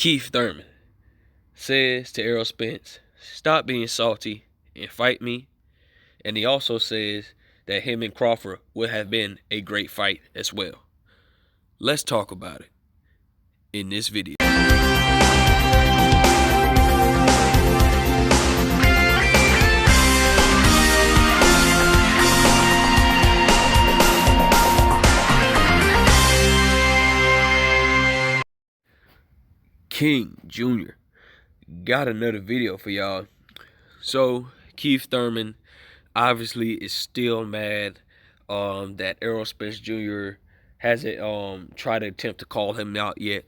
Keith Thurman says to Errol Spence, stop being salty and fight me. And he also says that him and Crawford would have been a great fight as well. Let's talk about it in this video. King Jr. got another video for y'all. So Keith Thurman obviously is still mad that Errol Spence Jr. hasn't tried to attempt to call him out yet.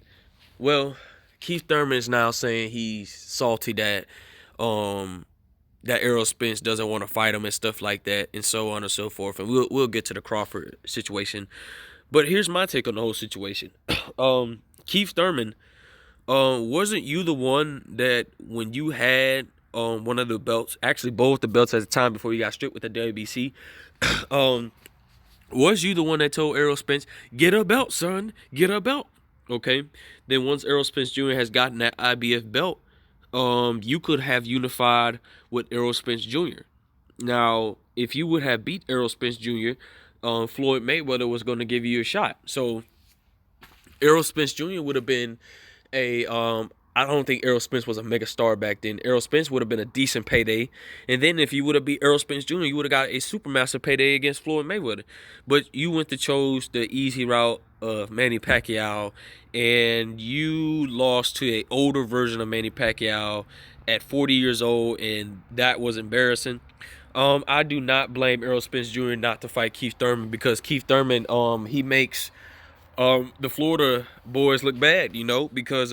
Well, Keith Thurman is now saying he's salty that Errol Spence doesn't want to fight him and stuff like that, and so on and so forth. And we'll get to the Crawford situation. But here's my take on the whole situation. Keith Thurman, wasn't you the one that when you had one of the belts, actually both the belts at the time before you got stripped with the WBC, was you the one that told Errol Spence, get a belt, son, get a belt? Okay. Then once Errol Spence Jr. has gotten that IBF belt, you could have unified with Errol Spence Jr. Now, if you would have beat Errol Spence Jr., Floyd Mayweather was going to give you a shot. So Errol Spence Jr. would have been I don't think Errol Spence was a mega star back then. Errol Spence would have been a decent payday. And then if you would have beat Errol Spence Jr., you would have got a supermassive payday against Floyd Mayweather. But you went to chose the easy route of Manny Pacquiao, and you lost to an older version of Manny Pacquiao at 40 years old, and that was embarrassing. I do not blame Errol Spence Jr. not to fight Keith Thurman, because Keith Thurman, he makes the Florida boys look bad, because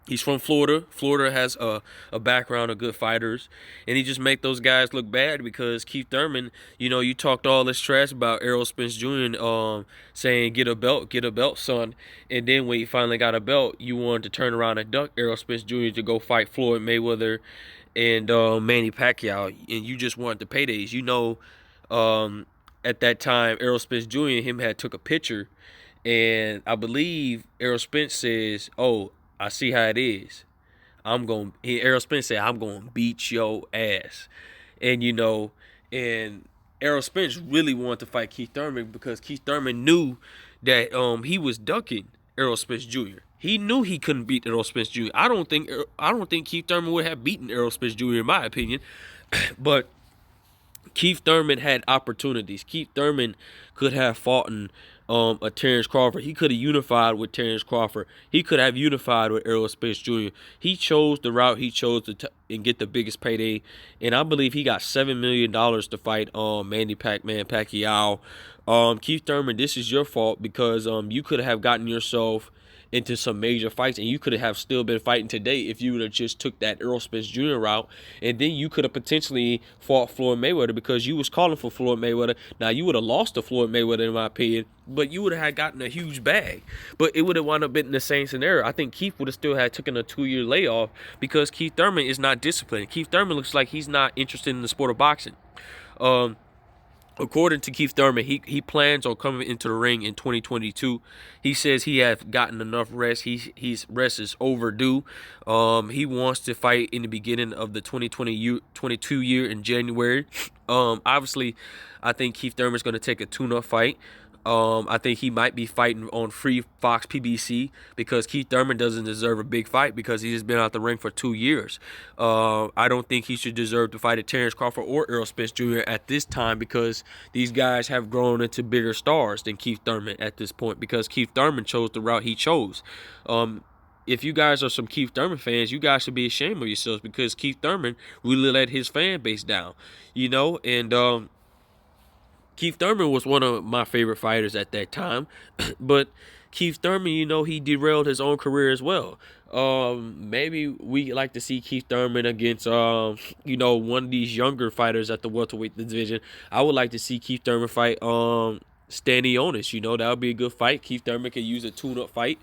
he's from Florida. Florida has a background of good fighters, and he just make those guys look bad because Keith Thurman, you talked all this trash about Errol Spence Jr. Saying get a belt, son, and then when he finally got a belt, you wanted to turn around and duck Errol Spence Jr. to go fight Floyd Mayweather and Manny Pacquiao, and you just wanted the paydays, At that time, Errol Spence Jr. and him had took a picture, and I believe Errol Spence says, "Oh, I see how it is. Errol Spence said, I'm going to beat your ass." And, and Errol Spence really wanted to fight Keith Thurman because Keith Thurman knew that he was ducking Errol Spence Jr. He knew he couldn't beat Errol Spence Jr. I don't think Keith Thurman would have beaten Errol Spence Jr. in my opinion. But Keith Thurman had opportunities. Keith Thurman could have fought a Terrence Crawford. He could have unified with Terrence Crawford. He could have unified with Errol Spence Jr. He chose the route he chose and get the biggest payday. And I believe he got $7 million to fight Manny Pacquiao. Keith Thurman, this is your fault because you could have gotten yourself into some major fights, and you could have still been fighting today if you would have just took that Errol Spence Jr. route, and then you could have potentially fought Floyd Mayweather because you was calling for Floyd Mayweather. Now, you would have lost to Floyd Mayweather, in my opinion, but you would have gotten a huge bag. But it would have wound up being the same scenario. I think Keith would have still had taken a 2-year layoff because Keith Thurman is not disciplined. Keith Thurman looks like he's not interested in the sport of boxing. According to Keith Thurman, he plans on coming into the ring in 2022. He says he has gotten enough rest. His rest is overdue. He wants to fight in the beginning of the 2022 year in January. Obviously, I think Keith Thurman is going to take a tune-up fight. I think he might be fighting on free Fox PBC because Keith Thurman doesn't deserve a big fight because he's been out the ring for 2 years. I don't think he should deserve to fight a Terrence Crawford or Errol Spence Jr. at this time because these guys have grown into bigger stars than Keith Thurman at this point because Keith Thurman chose the route he chose. If you guys are some Keith Thurman fans, you guys should be ashamed of yourselves because Keith Thurman really let his fan base down, and Keith Thurman was one of my favorite fighters at that time, but Keith Thurman, he derailed his own career as well. Maybe we like to see Keith Thurman against, one of these younger fighters at the welterweight division. I would like to see Keith Thurman fight Stanionis. That would be a good fight. Keith Thurman could use a tune-up fight.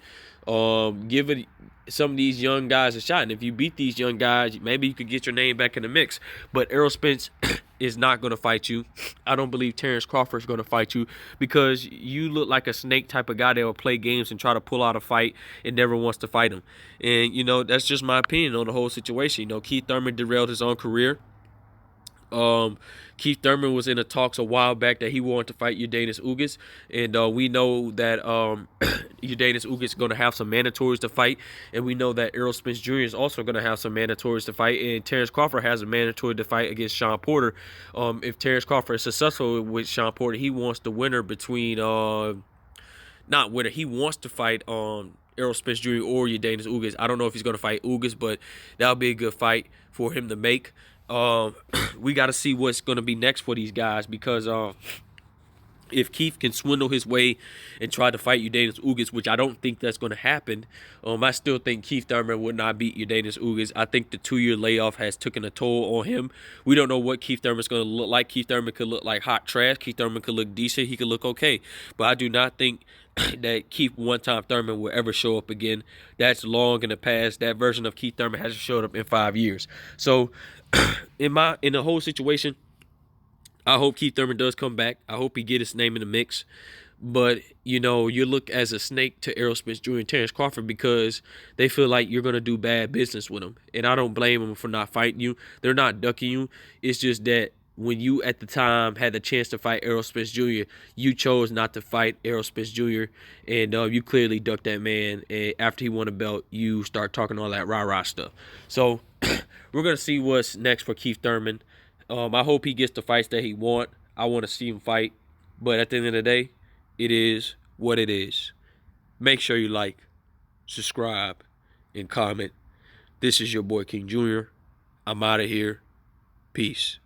Give some of these young guys a shot, and if you beat these young guys, maybe you could get your name back in the mix. But Errol Spence is not going to fight you. I don't believe Terrence Crawford is going to fight you because you look like a snake type of guy that will play games and try to pull out a fight and never wants to fight him. And, that's just my opinion on the whole situation. Keith Thurman derailed his own career. Keith Thurman was in the talks a while back that he wanted to fight Yordenis Ugas, and we know that Yordenis Ugas is going to have some mandatories to fight, and we know that Errol Spence Jr. is also going to have some mandatories to fight, and Terrence Crawford has a mandatory to fight against Sean Porter. If Terrence Crawford is successful with Sean Porter, he wants the winner between not winner. He wants to fight Errol Spence Jr. or Yordenis Ugas. I don't know if he's going to fight Ugas, but that'll be a good fight for him to make. We got to see what's going to be next for these guys because if Keith can swindle his way and try to fight Yordenis Ugas, which I don't think that's going to happen, I still think Keith Thurman would not beat Yordenis Ugas. I think the 2-year layoff has taken a toll on him. We don't know what Keith Thurman's going to look like. Keith Thurman could look like hot trash. Keith Thurman could look decent. He could look okay. But I do not think that Keith one-time Thurman will ever show up again. That's long in the past. That version of Keith Thurman hasn't showed up in 5 years. So in the whole situation, I hope Keith Thurman does come back. I hope he get his name in the mix. But, you look as a snake to Errol Spence Jr. and Terrence Crawford because they feel like you're going to do bad business with them. And I don't blame them for not fighting you. They're not ducking you. It's just that when you, at the time, had the chance to fight Errol Spence Jr., you chose not to fight Errol Spence Jr., and you clearly ducked that man. And after he won a belt, you start talking all that rah-rah stuff. So we're going to see what's next for Keith Thurman. I hope he gets the fights that he want. I want to see him fight. But at the end of the day, it is what it is. Make sure you like, subscribe, and comment. This is your boy King Jr. I'm out of here. Peace.